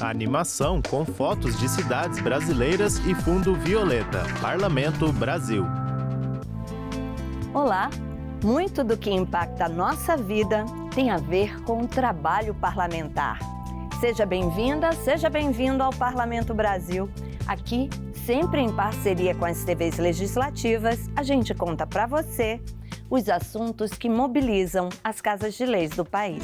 A animação com fotos de cidades brasileiras e fundo violeta. Parlamento Brasil. Olá! Muito do que impacta a nossa vida tem a ver com o trabalho parlamentar. Seja bem-vinda, seja bem-vindo ao Parlamento Brasil. Aqui, sempre em parceria com as TVs legislativas, a gente conta para você os assuntos que mobilizam as casas de leis do país.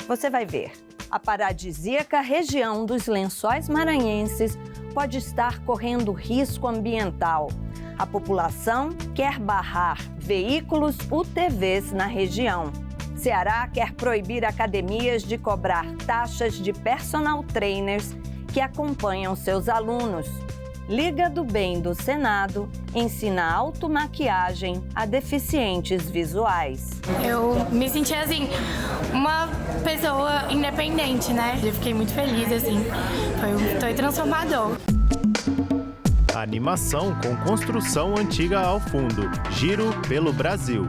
Você vai ver. A paradisíaca região dos Lençóis Maranhenses pode estar correndo risco ambiental. A população quer barrar veículos UTVs na região. Ceará quer proibir academias de cobrar taxas de personal trainers que acompanham seus alunos. Liga do Bem do Senado ensina automaquiagem a deficientes visuais. Eu me senti uma pessoa independente, né? Eu fiquei muito feliz, foi transformador. Animação com construção antiga ao fundo. Giro pelo Brasil.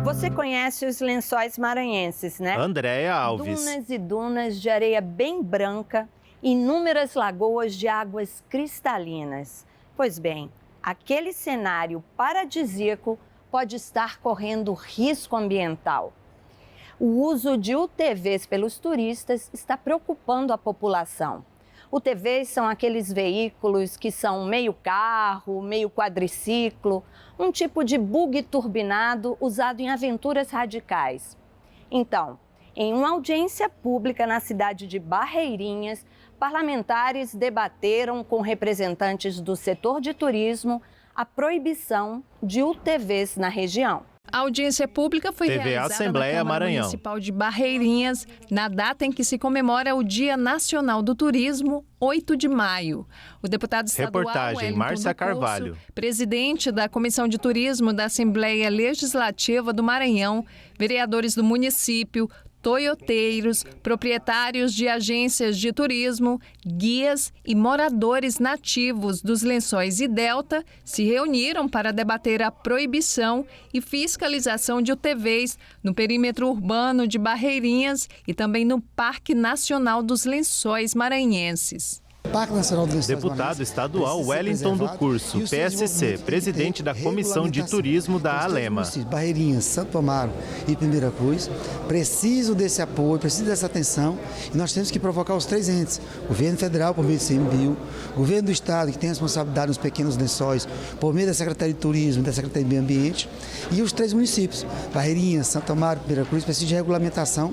Você conhece os Lençóis Maranhenses, né? Andréia Alves. Dunas e dunas de areia bem branca, inúmeras lagoas de águas cristalinas. Pois bem, aquele cenário paradisíaco pode estar correndo risco ambiental. O uso de UTVs pelos turistas está preocupando a população. UTVs são aqueles veículos que são meio carro, meio quadriciclo, um tipo de buggy turbinado usado em aventuras radicais. Então, em uma audiência pública na cidade de Barreirinhas, parlamentares debateram com representantes do setor de turismo a proibição de UTVs na região. A audiência pública foi TV realizada Assembleia na Câmara Maranhão. Municipal de Barreirinhas, na data em que se comemora o Dia Nacional do Turismo, 8 de maio. O deputado estadual Reportagem Wellington Márcia do Curso, Carvalho. presidente da Comissão de Turismo da Assembleia Legislativa do Maranhão, vereadores do município, toioteiros, proprietários de agências de turismo, guias e moradores nativos dos Lençóis e Delta se reuniram para debater a proibição e fiscalização de UTVs no perímetro urbano de Barreirinhas e também no Parque Nacional dos Lençóis Maranhenses. Parque Nacional dos Lençóis Deputado Maranhenses estadual Wellington do Curso, e o seu PSC, desenvolvimento presidente da tem Comissão de regulamentação. Turismo da Os três Alema. municípios, Barreirinhas, Santo Amaro e Primeira Cruz, precisam desse apoio, precisam dessa atenção e nós temos que provocar os três entes, governo federal por meio do ICMBio, governo do estado que tem responsabilidade nos pequenos lençóis por meio da Secretaria de Turismo, da Secretaria de Meio Ambiente e os três municípios, Barreirinhas, Santo Amaro e Primeira Cruz, precisam de regulamentação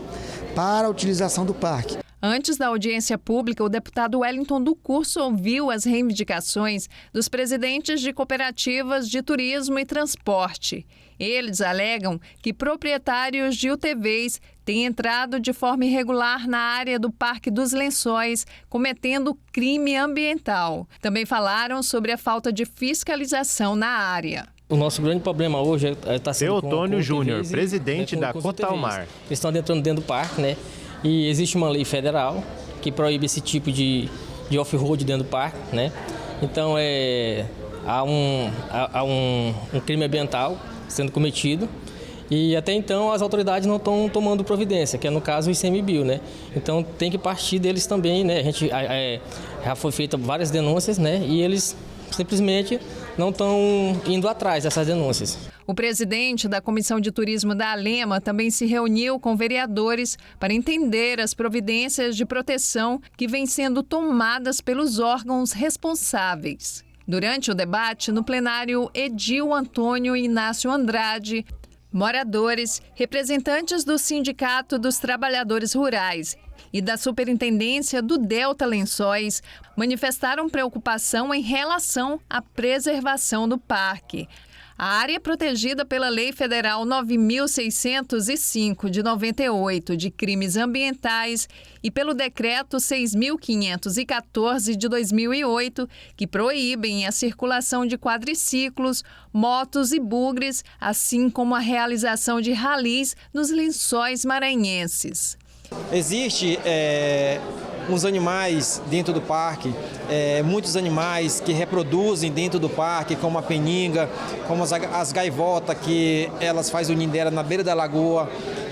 para a utilização do parque. Antes da audiência pública, o deputado Wellington do Curso ouviu as reivindicações dos presidentes de cooperativas de turismo e transporte. Eles alegam que proprietários de UTVs têm entrado de forma irregular na área do Parque dos Lençóis, cometendo crime ambiental. Também falaram sobre a falta de fiscalização na área. O nosso grande problema hoje está sendo Teotônio Júnior, UTVs, presidente da com os Cotalmar. UTVs. Eles estão entrando dentro do parque, né? E existe uma lei federal que proíbe esse tipo de off-road dentro do parque, né? Então há um crime ambiental sendo cometido e até então as autoridades não estão tomando providência, que é no caso o ICMBio, né? Então tem que partir deles também, né? Já foi feita várias denúncias, né? E eles simplesmente não estão indo atrás dessas denúncias. O presidente da Comissão de Turismo da Alema também se reuniu com vereadores para entender as providências de proteção que vêm sendo tomadas pelos órgãos responsáveis. Durante o debate, no plenário, Edil Antônio Inácio Andrade, moradores, representantes do Sindicato dos Trabalhadores Rurais e da Superintendência do Delta Lençóis manifestaram preocupação em relação à preservação do parque. A área protegida pela Lei Federal 9.605 de 98 de crimes ambientais e pelo Decreto 6.514 de 2008, que proíbem a circulação de quadriciclos, motos e bugres, assim como a realização de ralis nos Lençóis Maranhenses. Existe uns animais dentro do parque, muitos animais que reproduzem dentro do parque, como a peninga, como as gaivotas, que elas fazem o ninho dela na beira da lagoa.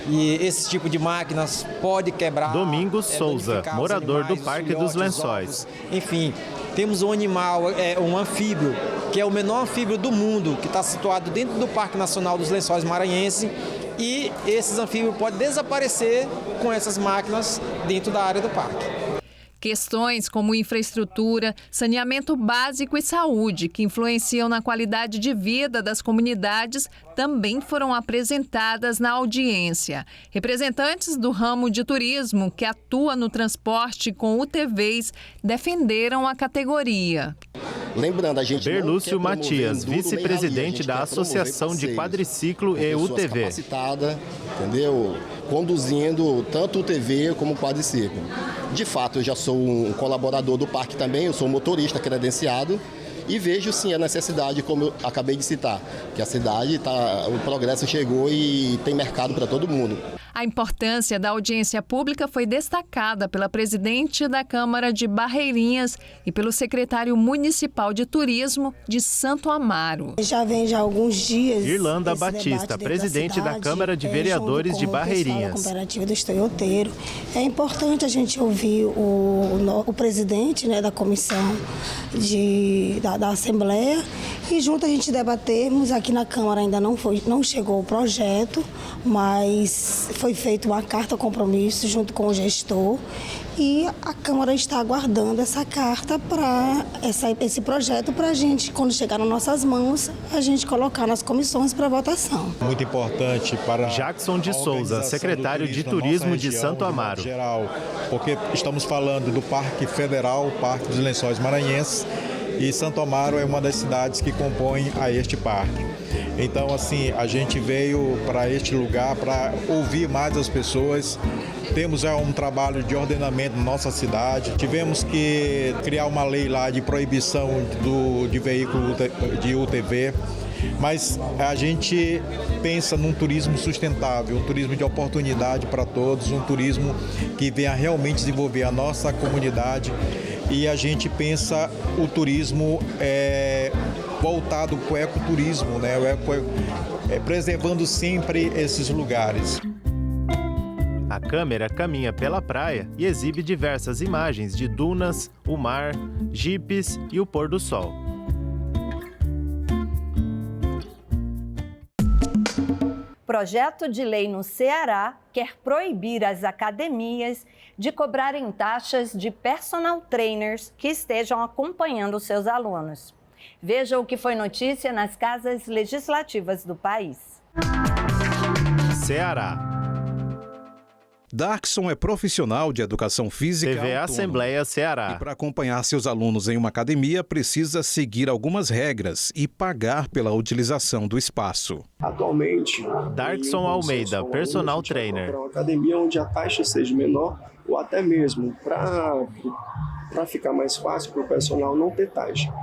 E esse tipo de máquinas pode quebrar... Domingos Souza, morador do Parque dos Lençóis. Enfim, temos um animal, um anfíbio, que é o menor anfíbio do mundo, que está situado dentro do Parque Nacional dos Lençóis Maranhenses, e esses anfíbios podem desaparecer com essas máquinas dentro da área do parque. Questões como infraestrutura, saneamento básico e saúde, que influenciam na qualidade de vida das comunidades, também foram apresentadas na audiência. Representantes do ramo de turismo, que atua no transporte com UTVs, defenderam a categoria. Lembrando, a gente Berlúcio Matias, vice-presidente da Associação de Quadriciclo e UTV. Capacitada, entendeu? Conduzindo tanto UTV como quadriciclo. De fato, eu já sou um colaborador do parque também, eu sou motorista credenciado e vejo sim a necessidade, como eu acabei de citar, que a cidade, o progresso chegou e tem mercado para todo mundo. A importância da audiência pública foi destacada pela presidente da Câmara de Barreirinhas e pelo secretário municipal de turismo de Santo Amaro. Já vem já alguns dias. Irlanda Batista, presidente da Câmara de Vereadores de Barreirinhas. A cooperativa do Estoioteiro. É importante a gente ouvir o presidente, né, da comissão da Assembleia e junto a gente debatermos. Aqui na Câmara ainda não chegou o projeto, mas foi feita uma carta compromisso junto com o gestor e a Câmara está aguardando essa carta para esse projeto para a gente, quando chegar nas nossas mãos, a gente colocar nas comissões para votação. Muito importante para Jackson de Souza, secretário de Turismo de Santo Amaro. Geral, porque estamos falando do Parque Federal, Parque dos Lençóis Maranhenses, e Santo Amaro é uma das cidades que compõem a este parque. Então, assim, a gente veio para este lugar para ouvir mais as pessoas. Temos já um trabalho de ordenamento na nossa cidade. Tivemos que criar uma lei lá de proibição de veículo de UTV. Mas a gente pensa num turismo sustentável, um turismo de oportunidade para todos, um turismo que venha realmente desenvolver a nossa comunidade. E a gente pensa o turismo voltado para o ecoturismo, né? Preservando sempre esses lugares. A câmera caminha pela praia e exibe diversas imagens de dunas, o mar, jipes e o pôr do sol. Projeto de lei no Ceará quer proibir as academias de cobrarem taxas de personal trainers que estejam acompanhando seus alunos. Veja o que foi notícia nas casas legislativas do país. Ceará. Darkson é profissional de educação física TV autônoma. Assembleia Ceará. E para acompanhar seus alunos em uma academia, precisa seguir algumas regras e pagar pela utilização do espaço. Atualmente, Darkson Almeida, personal trainer. Para uma academia onde a taxa seja menor ou até mesmo para ficar mais fácil para o personal não ter taxa.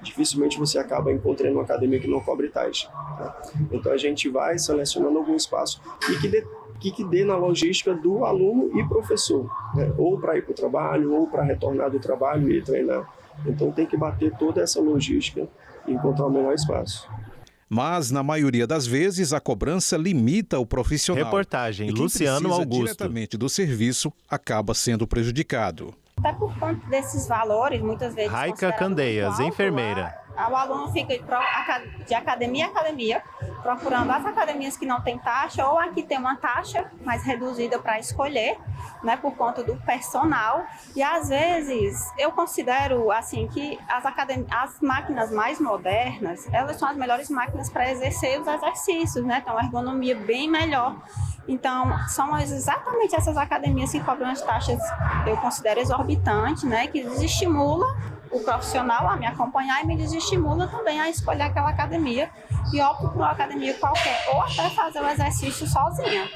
Dificilmente você acaba encontrando uma academia que não cobre taxa. Tá? Então a gente vai selecionando algum espaço que dê na logística do aluno e professor, né? Ou para ir para o trabalho, ou para retornar do trabalho e treinar. Então tem que bater toda essa logística e encontrar o melhor espaço. Mas, na maioria das vezes, a cobrança limita o profissional. Reportagem, e quem Luciano precisa Augusto. diretamente do serviço acaba sendo prejudicado. Até por conta desses valores, muitas vezes... Raica Candeias, enfermeira. O aluno fica de academia em academia, procurando as academias que não têm taxa ou a que tem uma taxa mais reduzida para escolher, né, por conta do personal. E às vezes eu considero assim que as máquinas mais modernas, elas são as melhores máquinas para exercer os exercícios, né? Tem uma ergonomia bem melhor. Então, são exatamente essas academias que cobram as taxas, eu considero exorbitantes, né, que desestimula o profissional a me acompanhar e me desestimula também a escolher aquela academia e opto por uma academia qualquer ou até fazer o exercício sozinha.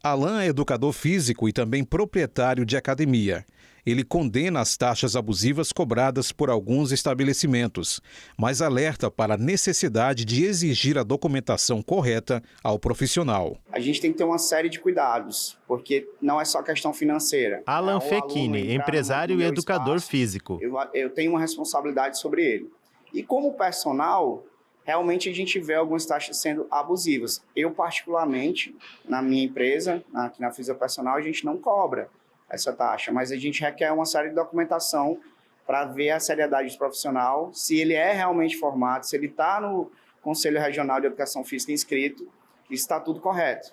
Alan é educador físico e também proprietário de academia. Ele condena as taxas abusivas cobradas por alguns estabelecimentos, mas alerta para a necessidade de exigir a documentação correta ao profissional. A gente tem que ter uma série de cuidados, porque não é só questão financeira. Alan Fechini, empresário e educador físico. Eu tenho uma responsabilidade sobre ele. E como personal, realmente a gente vê algumas taxas sendo abusivas. Eu, particularmente, na minha empresa, aqui na Fisiopersonal, a gente não cobra essa taxa, mas a gente requer uma série de documentação para ver a seriedade do profissional, se ele é realmente formado, se ele está no Conselho Regional de Educação Física inscrito, está tudo correto.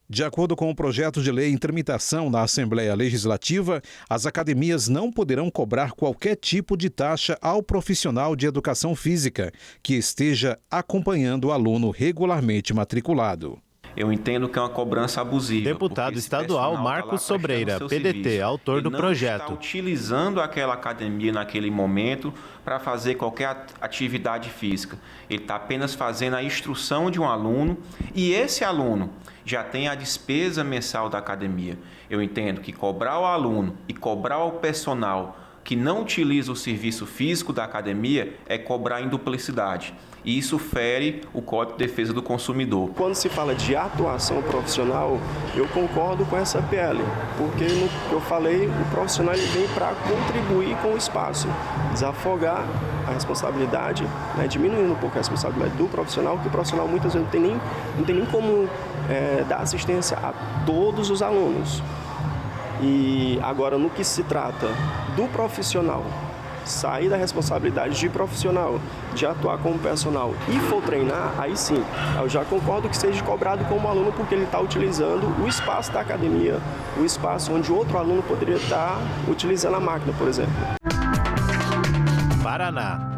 De acordo com o projeto de lei em tramitação na Assembleia Legislativa, as academias não poderão cobrar qualquer tipo de taxa ao profissional de educação física que esteja acompanhando o aluno regularmente matriculado. Eu entendo que é uma cobrança abusiva. Deputado estadual Marcos Sobreira, PDT, autor do projeto. Ele não está utilizando aquela academia naquele momento para fazer qualquer atividade física. Ele está apenas fazendo a instrução de um aluno e esse aluno já tem a despesa mensal da academia. Eu entendo que cobrar o aluno e cobrar o personal que não utiliza o serviço físico da academia é cobrar em duplicidade. E isso fere o Código de Defesa do Consumidor. Quando se fala de atuação profissional, eu concordo com essa PL, porque no que eu falei, o profissional ele vem para contribuir com o espaço, desafogar a responsabilidade, né, diminuindo um pouco a responsabilidade do profissional, que o profissional muitas vezes não tem nem como dar assistência a todos os alunos. E agora, no que se trata do profissional, sair da responsabilidade de profissional, de atuar como personal e for treinar, aí sim, eu já concordo que seja cobrado como aluno porque ele está utilizando o espaço da academia, o espaço onde outro aluno poderia estar utilizando a máquina, por exemplo. Paraná.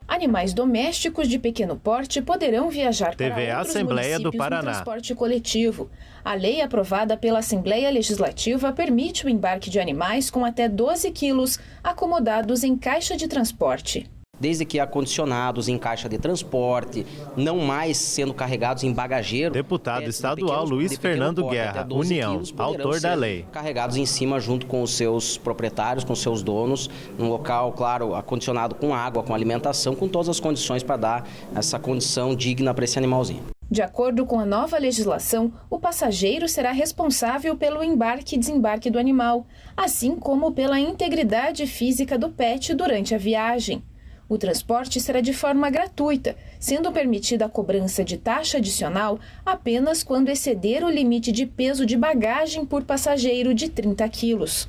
Animais domésticos de pequeno porte poderão viajar para outros Assembleia do municípios Paraná. no transporte coletivo. A lei aprovada pela Assembleia Legislativa permite o embarque de animais com até 12 quilos acomodados em caixa de transporte. Desde que acondicionados em caixa de transporte, não mais sendo carregados em bagageiro. Deputado estadual Luiz Fernando Guerra, União, autor da lei. Carregados em cima junto com os seus proprietários, com seus donos, num local, claro, acondicionado com água, com alimentação, com todas as condições para dar essa condição digna para esse animalzinho. De acordo com a nova legislação, o passageiro será responsável pelo embarque e desembarque do animal, assim como pela integridade física do pet durante a viagem. O transporte será de forma gratuita, sendo permitida a cobrança de taxa adicional apenas quando exceder o limite de peso de bagagem por passageiro de 30 quilos.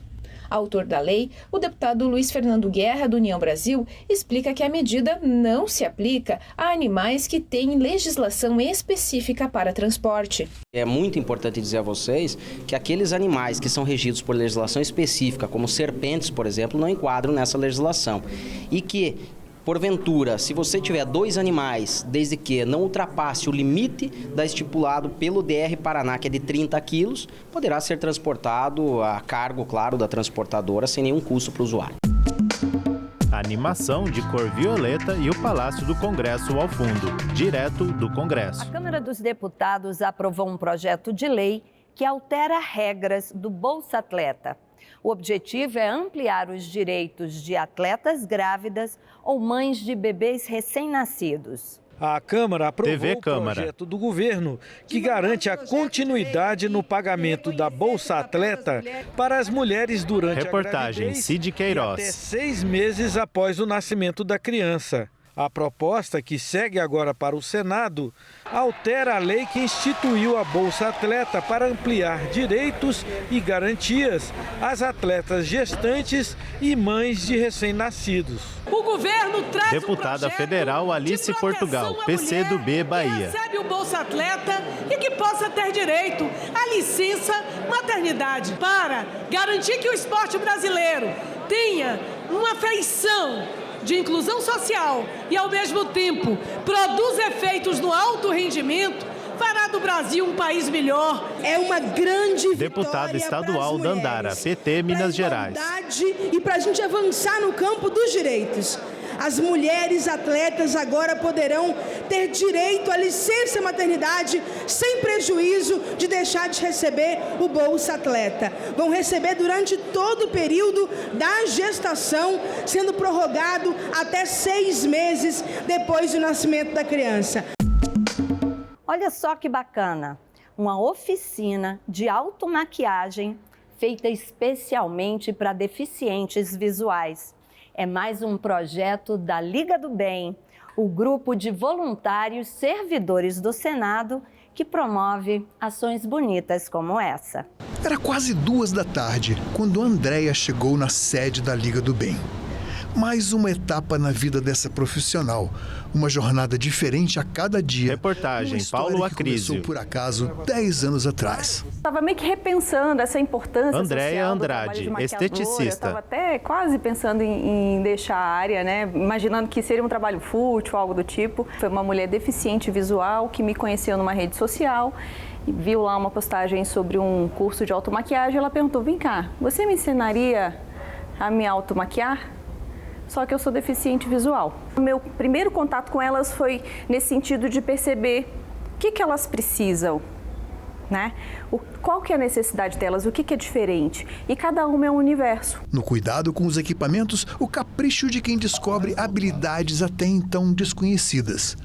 Autor da lei, o deputado Luiz Fernando Guerra, do União Brasil, explica que a medida não se aplica a animais que têm legislação específica para transporte. É muito importante dizer a vocês que aqueles animais que são regidos por legislação específica, como serpentes, por exemplo, não enquadram nessa legislação. E que, porventura, se você tiver 2 animais, desde que não ultrapasse o limite da estipulado pelo DR Paraná, que é de 30 quilos, poderá ser transportado a cargo, claro, da transportadora, sem nenhum custo para o usuário. A animação de cor violeta e o Palácio do Congresso ao fundo, direto do Congresso. A Câmara dos Deputados aprovou um projeto de lei que altera regras do Bolsa Atleta. O objetivo é ampliar os direitos de atletas grávidas ou mães de bebês recém-nascidos. A Câmara aprovou o projeto do governo que garante a continuidade no pagamento da Bolsa Atleta para as mulheres durante a gravidez Cid Queiroz. e até 6 meses após o nascimento da criança. A proposta, que segue agora para o Senado, altera a lei que instituiu a Bolsa Atleta para ampliar direitos e garantias às atletas gestantes e mães de recém-nascidos. O governo traz Deputada federal Alice Portugal, PCdoB, Bahia. Recebe o Bolsa Atleta e que possa ter direito à licença maternidade para garantir que o esporte brasileiro tenha uma feição de inclusão social e, ao mesmo tempo, produz efeitos no alto rendimento, fará do Brasil um país melhor. É uma grande Deputada estadual Dandara, PT, Minas Gerais. E para a gente avançar no campo dos direitos. As mulheres atletas agora poderão ter direito à licença maternidade sem prejuízo de deixar de receber o Bolsa Atleta. Vão receber durante todo o período da gestação, sendo prorrogado até 6 meses depois do nascimento da criança. Olha só que bacana, uma oficina de automaquiagem feita especialmente para deficientes visuais. É mais um projeto da Liga do Bem, o grupo de voluntários servidores do Senado que promove ações bonitas como essa. Era quase 14h quando Andréia chegou na sede da Liga do Bem. Mais uma etapa na vida dessa profissional. Uma jornada diferente a cada dia. Reportagem Paulo Acrísio. Começou por acaso 10 anos atrás. Estava meio que repensando essa importância Andréia social do trabalho de Andrade, maquiadora. esteticista. Estava até quase pensando em deixar a área, né? Imaginando que seria um trabalho fútil, algo do tipo. Foi uma mulher deficiente visual que me conheceu numa rede social. Viu lá uma postagem sobre um curso de automaquiagem. Ela perguntou, vem cá, você me ensinaria a me automaquiar? Só que eu sou deficiente visual. O meu primeiro contato com elas foi nesse sentido de perceber o que elas precisam, né? Qual que é a necessidade delas, o que é diferente. E cada uma é um universo. No cuidado com os equipamentos, o capricho de quem descobre habilidades até então desconhecidas.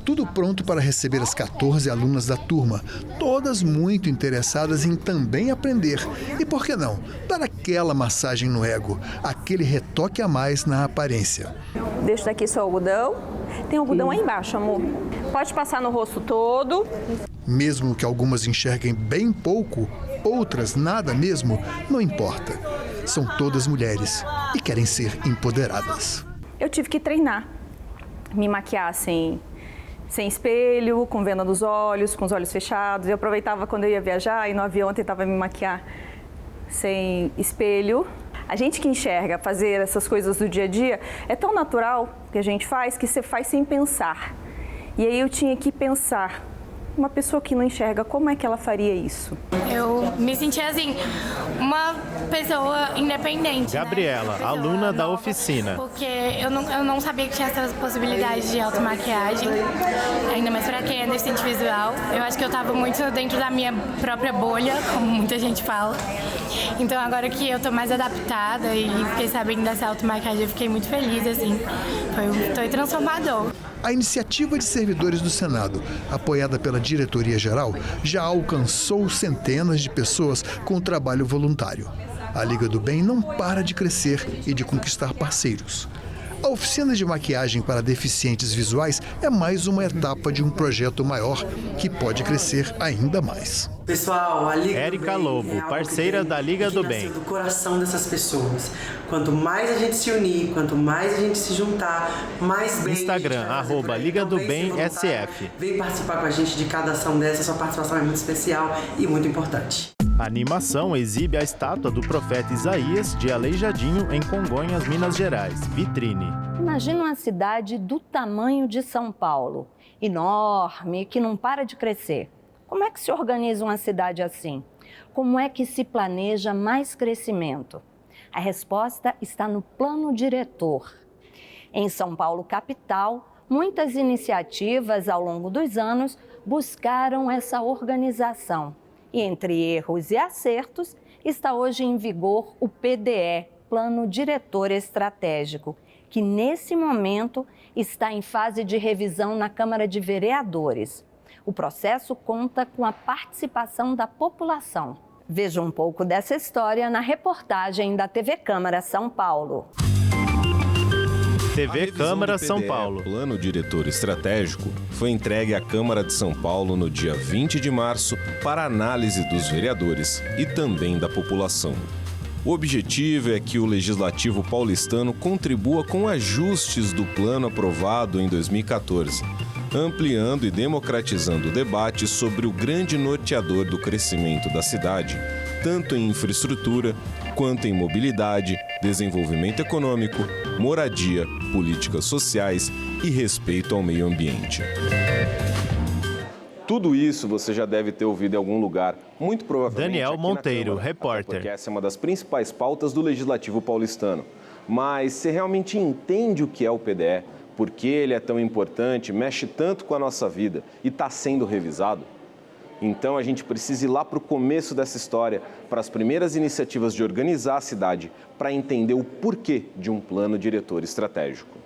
Tudo pronto para receber as 14 alunas da turma, todas muito interessadas em também aprender. E por que não? Dar aquela massagem no ego, aquele retoque a mais na aparência. Deixo daqui só o algodão. Tem algodão aí embaixo, amor. Pode passar no rosto todo. Mesmo que algumas enxerguem bem pouco, outras nada mesmo, não importa. São todas mulheres e querem ser empoderadas. Eu tive que treinar, me maquiar sem espelho, com venda nos olhos, com os olhos fechados. Eu aproveitava quando eu ia viajar e no avião eu tentava me maquiar sem espelho. A gente que enxerga fazer essas coisas do dia a dia, é tão natural que a gente faz, que você faz sem pensar. E aí eu tinha que pensar, uma pessoa que não enxerga, como é que ela faria isso? Eu me sentia assim, uma pessoa independente. Gabriela, né? aluna da oficina. Porque eu não sabia que tinha essa possibilidade de automaquiagem, ainda mais para quem é deficiente visual. Eu acho que eu estava muito dentro da minha própria bolha, como muita gente fala. Então agora que eu tô mais adaptada e fiquei sabendo dessa automaquiagem, eu fiquei muito feliz, assim. Foi transformador. A iniciativa de servidores do Senado, apoiada pela diretoria-geral, já alcançou centenas de pessoas com trabalho voluntário. A Liga do Bem não para de crescer e de conquistar parceiros. A oficina de maquiagem para deficientes visuais é mais uma etapa de um projeto maior que pode crescer ainda mais. Pessoal, a Liga Érica do Bem Lobo, é parceira da Liga do Bem. Do coração dessas pessoas. Quanto mais a gente se unir, quanto mais a gente se juntar, mais bem. Instagram, @Liga do Bem SF. Vem participar com a gente de cada ação dessa. Sua participação é muito especial e muito importante. A animação exibe a estátua do profeta Isaías de Aleijadinho, em Congonhas, Minas Gerais. Vitrine. Imagina uma cidade do tamanho de São Paulo, enorme, que não para de crescer. Como é que se organiza uma cidade assim? Como é que se planeja mais crescimento? A resposta está no plano diretor. Em São Paulo, capital, muitas iniciativas ao longo dos anos buscaram essa organização. E entre erros e acertos, está hoje em vigor o PDE, Plano Diretor Estratégico, que nesse momento está em fase de revisão na Câmara de Vereadores. O processo conta com a participação da população. Veja um pouco dessa história na reportagem da TV Câmara São Paulo. TV Câmara São Paulo. Plano Diretor Estratégico foi entregue à Câmara de São Paulo no dia 20 de março para análise dos vereadores e também da população. O objetivo é que o Legislativo paulistano contribua com ajustes do plano aprovado em 2014, ampliando e democratizando o debate sobre o grande norteador do crescimento da cidade, tanto em infraestrutura quanto em mobilidade, desenvolvimento econômico, moradia, políticas sociais e respeito ao meio ambiente. Tudo isso você já deve ter ouvido em algum lugar, muito provavelmente Daniel aqui Monteiro, na Câmara, repórter. Porque essa é uma das principais pautas do Legislativo paulistano. Mas você realmente entende o que é o PDE? Por que ele é tão importante, mexe tanto com a nossa vida e está sendo revisado? Então a gente precisa ir lá para o começo dessa história, para as primeiras iniciativas de organizar a cidade, para entender o porquê de um plano diretor estratégico.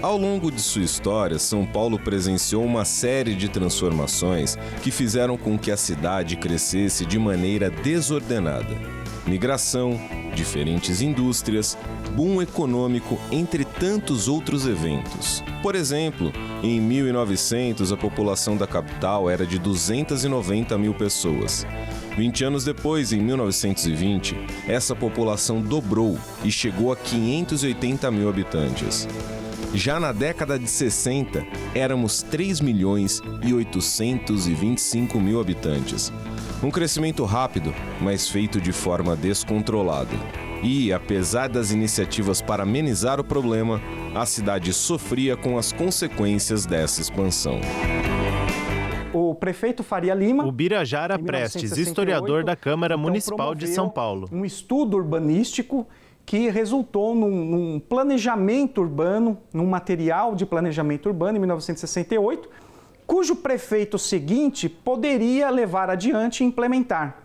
Ao longo de sua história, São Paulo presenciou uma série de transformações que fizeram com que a cidade crescesse de maneira desordenada. migração, diferentes indústrias, boom econômico, entre tantos outros eventos. Por exemplo, em 1900 a população da capital era de 290 mil pessoas. 20 anos depois, em 1920, essa população dobrou e chegou a 580 mil habitantes. Já na década de 60, éramos 3.825.000 habitantes. Um crescimento rápido, mas feito de forma descontrolada. E, apesar das iniciativas para amenizar o problema, a cidade sofria com as consequências dessa expansão. O prefeito Faria Lima, o Birajara Prestes, historiador da Câmara Municipal de São Paulo. Um estudo urbanístico que resultou num planejamento urbano, num material de planejamento urbano em 1968, cujo prefeito seguinte poderia levar adiante e implementar.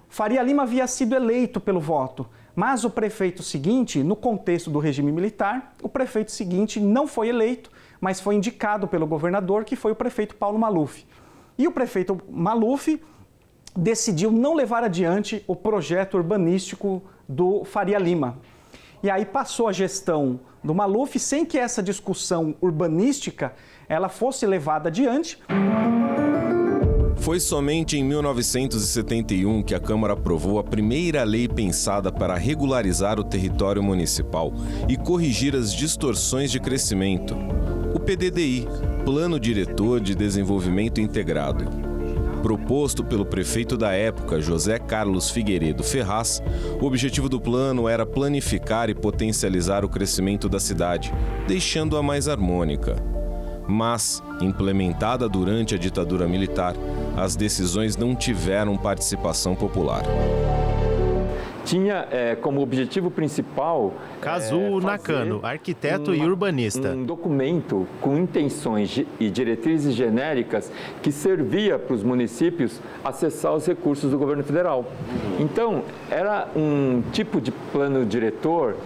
Faria Lima havia sido eleito pelo voto, mas o prefeito seguinte, no contexto do regime militar, o prefeito seguinte não foi eleito, mas foi indicado pelo governador, que foi o prefeito Paulo Maluf. E o prefeito Maluf decidiu não levar adiante o projeto urbanístico do Faria Lima. E aí passou a gestão do Maluf sem que essa discussão urbanística ela fosse levada adiante. Foi somente em 1971 que a Câmara aprovou a primeira lei pensada para regularizar o território municipal e corrigir as distorções de crescimento. O PDDI, Plano Diretor de Desenvolvimento Integrado. Proposto pelo prefeito da época, José Carlos Figueiredo Ferraz, o objetivo do plano era planificar e potencializar o crescimento da cidade, deixando-a mais harmônica. Mas, implementada durante a ditadura militar, as decisões não tiveram participação popular. Tinha como objetivo principal... Kazuo Nakano, arquiteto e urbanista. Um documento com intenções e diretrizes genéricas que servia para os municípios acessar os recursos do governo federal. Então, era um tipo de plano diretor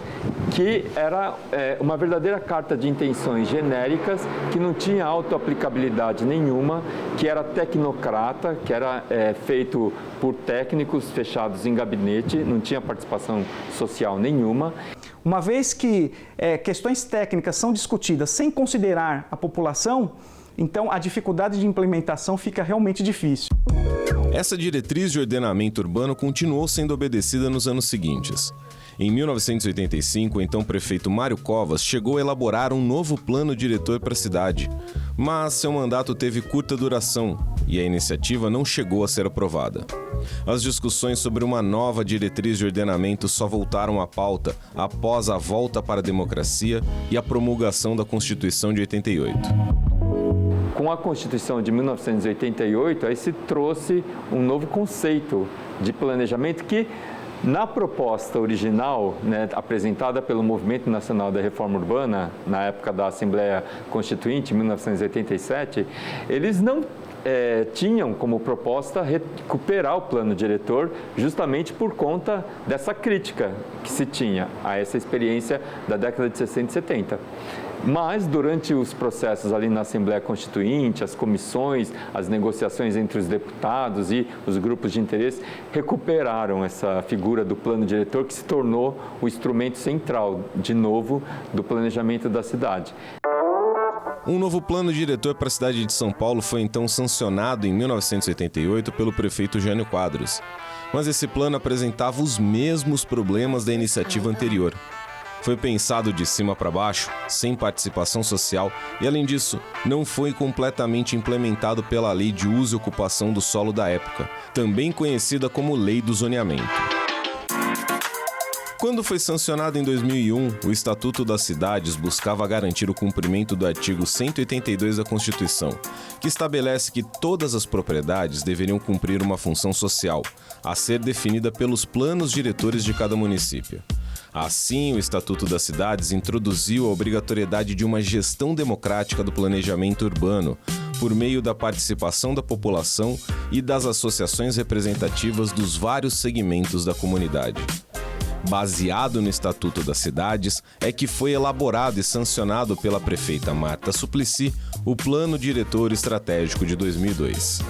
que era uma verdadeira carta de intenções genéricas, que não tinha autoaplicabilidade nenhuma, que era tecnocrata, que era feito por técnicos fechados em gabinete, não tinha participação social nenhuma. Uma vez que questões técnicas são discutidas sem considerar a população, então a dificuldade de implementação fica realmente difícil. Essa diretriz de ordenamento urbano continuou sendo obedecida nos anos seguintes. Em 1985, o então prefeito Mário Covas chegou a elaborar um novo plano diretor para a cidade, mas seu mandato teve curta duração e a iniciativa não chegou a ser aprovada. As discussões sobre uma nova diretriz de ordenamento só voltaram à pauta após a volta para a democracia e a promulgação da Constituição de 88. Com a Constituição de 1988, aí se trouxe um novo conceito de planejamento que, na proposta original, apresentada pelo Movimento Nacional da Reforma Urbana, na época da Assembleia Constituinte, em 1987, eles não tinham como proposta recuperar o plano diretor justamente por conta dessa crítica que se tinha a essa experiência da década de 60 e 70. Mas, durante os processos ali na Assembleia Constituinte, as comissões, as negociações entre os deputados e os grupos de interesse recuperaram essa figura do plano diretor, que se tornou o instrumento central, de novo, do planejamento da cidade. Um novo plano diretor para a cidade de São Paulo foi então sancionado em 1988 pelo prefeito Jânio Quadros. Mas esse plano apresentava os mesmos problemas da iniciativa anterior. Foi pensado de cima para baixo, sem participação social e, além disso, não foi completamente implementado pela Lei de Uso e Ocupação do Solo da época, também conhecida como Lei do Zoneamento. Quando foi sancionado em 2001, o Estatuto das Cidades buscava garantir o cumprimento do artigo 182 da Constituição, que estabelece que todas as propriedades deveriam cumprir uma função social, a ser definida pelos planos diretores de cada município. Assim, o Estatuto das Cidades introduziu a obrigatoriedade de uma gestão democrática do planejamento urbano, por meio da participação da população e das associações representativas dos vários segmentos da comunidade. Baseado no Estatuto das Cidades, é que foi elaborado e sancionado pela prefeita Marta Suplicy o Plano Diretor Estratégico de 2002.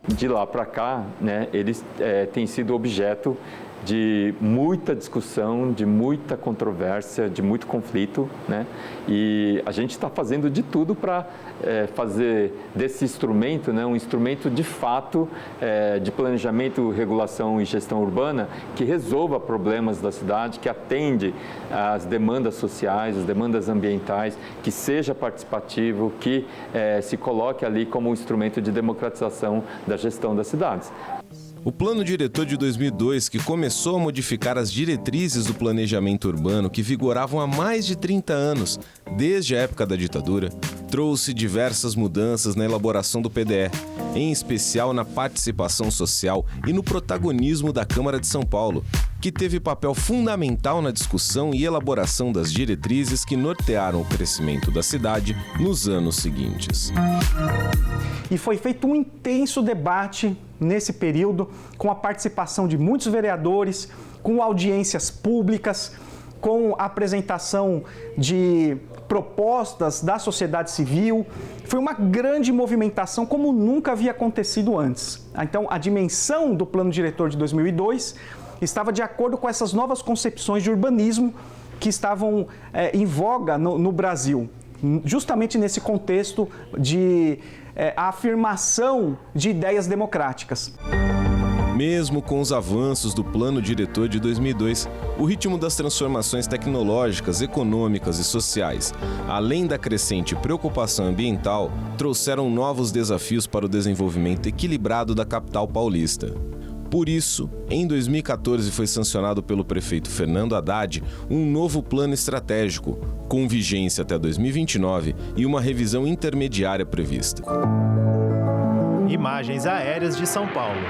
De lá para cá, né, eles têm sido objeto de muita discussão, de muita controvérsia, de muito conflito, né? E a gente está fazendo de tudo para fazer desse instrumento, né, um instrumento de fato de planejamento, regulação e gestão urbana que resolva problemas da cidade, que atende às demandas sociais, às demandas ambientais, que seja participativo, que se coloque ali como um instrumento de democratização da gestão das cidades. O Plano Diretor de 2002, que começou a modificar as diretrizes do planejamento urbano que vigoravam há mais de 30 anos, desde a época da ditadura, trouxe diversas mudanças na elaboração do PDE, em especial na participação social e no protagonismo da Câmara de São Paulo, que teve papel fundamental na discussão e elaboração das diretrizes que nortearam o crescimento da cidade nos anos seguintes. E foi feito um intenso debate nesse período, com a participação de muitos vereadores, com audiências públicas, com a apresentação de propostas da sociedade civil. Foi uma grande movimentação como nunca havia acontecido antes. Então, a dimensão do Plano Diretor de 2002 estava de acordo com essas novas concepções de urbanismo que estavam em voga no Brasil, justamente nesse contexto de a afirmação de ideias democráticas. Mesmo com os avanços do Plano Diretor de 2002, o ritmo das transformações tecnológicas, econômicas e sociais, além da crescente preocupação ambiental, trouxeram novos desafios para o desenvolvimento equilibrado da capital paulista. Por isso, em 2014 foi sancionado pelo prefeito Fernando Haddad um novo plano estratégico, com vigência até 2029 e uma revisão intermediária prevista. Imagens aéreas de São Paulo.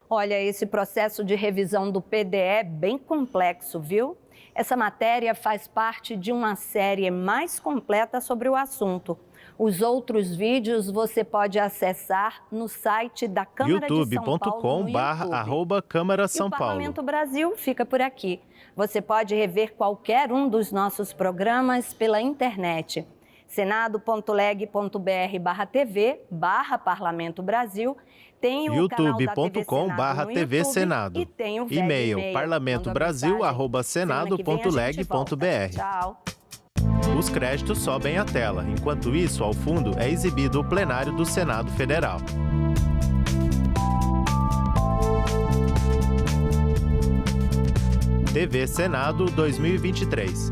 Olha, esse processo de revisão do PDE é bem complexo, viu? Essa matéria faz parte de uma série mais completa sobre o assunto. Os outros vídeos você pode acessar no site da Câmara de São Paulo. youtube.com/Câmara São Paulo. E o Parlamento Brasil fica por aqui. Você pode rever qualquer um dos nossos programas pela internet. senado.leg.br/tv/Parlamento Brasil. Tem o youtube.com/TV Senado. E tem o e-mail parlamentobrasil@senado.leg.br. Tchau. Os créditos sobem à tela. Enquanto isso, ao fundo, é exibido o plenário do Senado Federal. TV Senado 2023.